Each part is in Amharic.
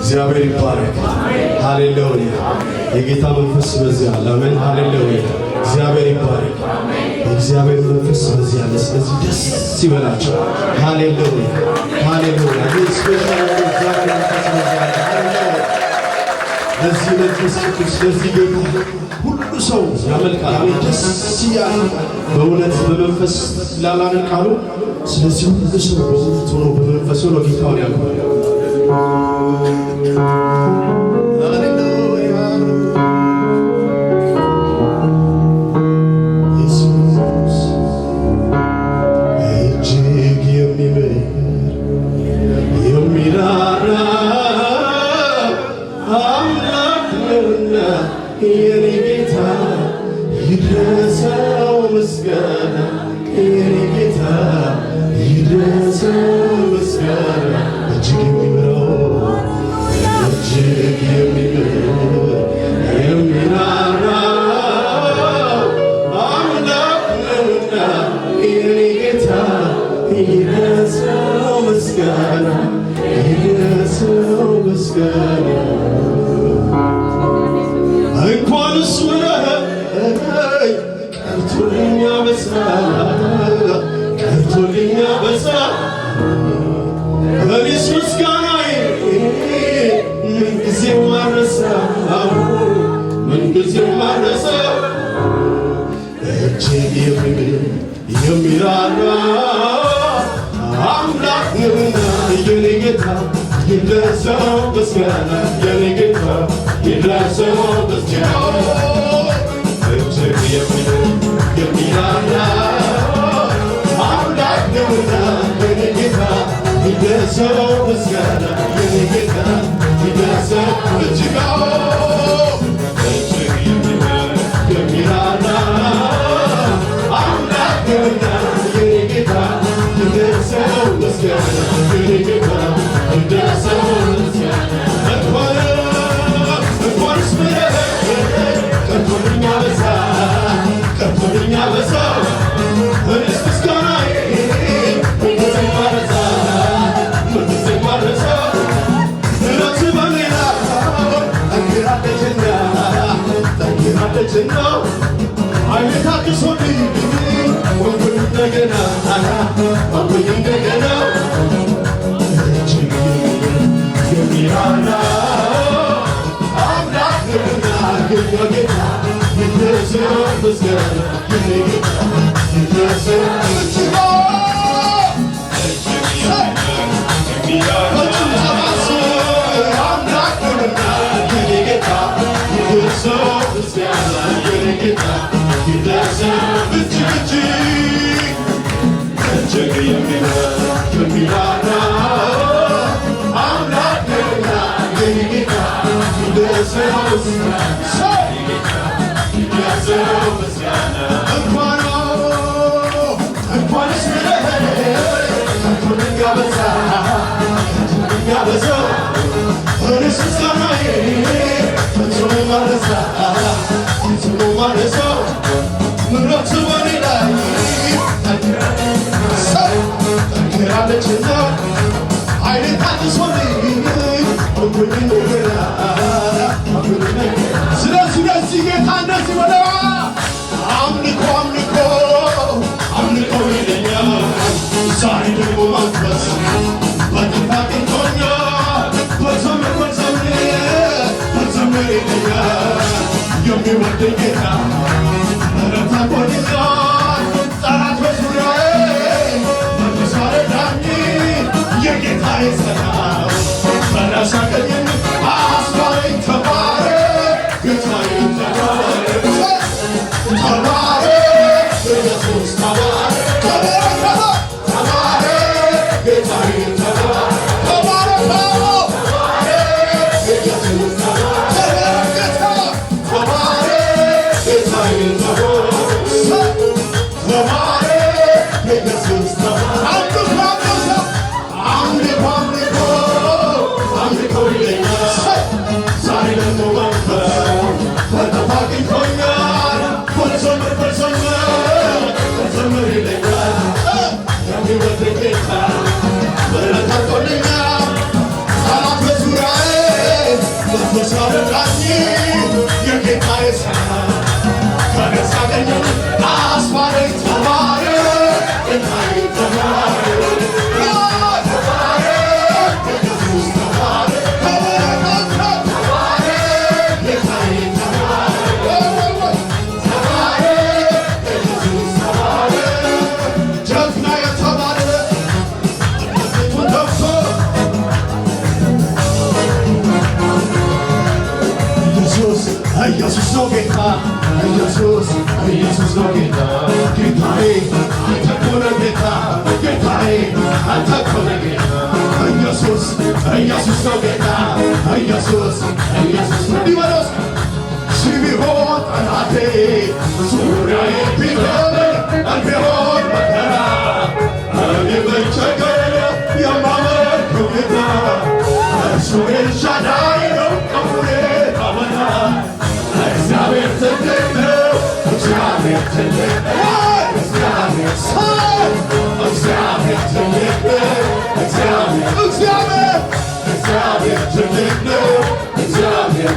እግዚአብሔር ይባረክ። ሃሌሉያ። የጌታ መንፈስ በዚህ አለ። አሜን። ሃሌሉያ። እግዚአብሔር ይባረክ። የእግዚአብሔር መንፈስ በዚህ አለ። ስለዚህ ደስ ይበላችሁ። ሃሌሉያ ሃሌሉያ። ለዚህ መንፈስ ቅዱስ ለዚህ ጌታ ሁሉ ሰው ያመልካል። አሜን። ደስ እያለ በእውነት በመንፈስ ላላነቃሉ ቃሉ። ስለዚህ ሁሉ ሰው በእውነት ሆኖ በመንፈስ ሆኖ ጌታውን ያከብራል። I'm እንደዚህ በለ አምልኮ አምልኮ አምልኮ ይለኛል ዛሬ ደግሞ መንፈስ በጥፋት ይቶኛል በዘመር በዘመር ይለኛል የሚወደኝ ጌታ ምሕረት አድርጎልኛል ጠላት በዙሪያዬ መንፈስ አረዳኝ የጌታዬ ሰላም በራስ አገኘኝ አስባለኝ ተባረክ ጌታዬ ተባረክ ተባረክ ኢየሱስ ተባረክ ተባረክ ጌታዬ ተባረክ ተባረክ ኢየሱስ ተባረክ ተባረክ ጌታዬ ተባረክ ተባረክ ኢየሱስ ተባረክ አምልኮ አምልኮ አምልኮ ይለኛል ዛሬ ደግሞ መንፈስ በጥፋት አግኝቶኛል በዘመር ይለኛል የሚወደኝ ጌታ ምሕረት አድርጎልኛል ጠላት በዙሪያዬ መንፈስ አረዳኝ የጌታዬ ሰላም ከደስ አገኘኝ አስባለኝ ተባረክ ጌታዬ ተባረክ ኢየሱስ ነው ጌታ ኢየሱስ ነው ጌታ ጌታዬ አንተ እኮ ነህ ጌታ ጌታዬ አንተ እኮ ነህ ጌታ ኢየሱስ ነው ጌታ ኢየሱስ ነው ዲማኖስ ሲቢሆን ጠላቴ ዙሪያዬ ቢከበኝ ቢሆን መከራ እኔ መቸገር የማመልከው ጌታ እርሱ ኤልሻዳይ ነው ከሁኔታ በላይ እግዚአብሔር ትልቅ ነው እግዚአብሔር ትልቅ ነው እግዚአብሔር ትልቅ ነው እግዚአብሔር ትልቅ ነው እግዚአብሔር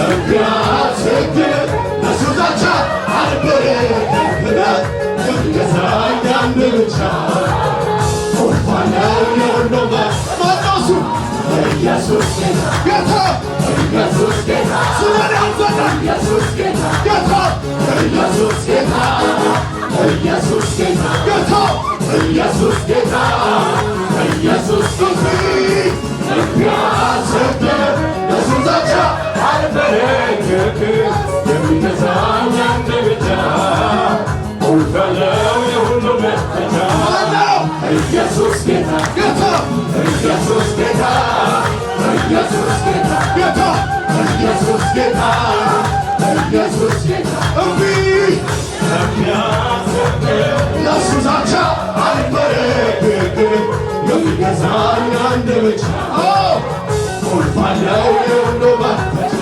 እንቢያስግድ ለእሱ ዛቻ አልበረከትም የሚገዛኝ አንድ ብቻ ቁልፋለው የሁሉ ማነው እሱ ኢየሱስ ጌታ ኢየሱስ ጌታ ስለኔ አንዘና ኢየሱስ ጌታ ጌታ ኢየሱስ ጌታ ኢየሱስ ጌታ ጌታ ኢየሱስ ጌታ ኢየሱስ የሚያስግድ ለእሱ ዛቻ አልበረከትም የሚገዛኝ አንድ ብቻ ቁልፋለው የሁሉ መክፈቻ ኢየሱስ ጌታ ጌታ ኢየሱስ ጌታ ኢየሱስ ጌታ ጌታ ኢየሱስ ጌታ ኢየሱስ ጌታ ለእሱ ዛቻ አልበረከትም የሚገዛኝ አንድ ብቻ ቁልፍ አለው የሁሉ መክፈቻ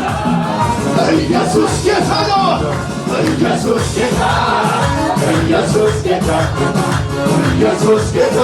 ኢየሱስ ጌታ ነው ኢየሱስ ጌታ ኢየሱስ ጌታ ኢየሱስ ጌታ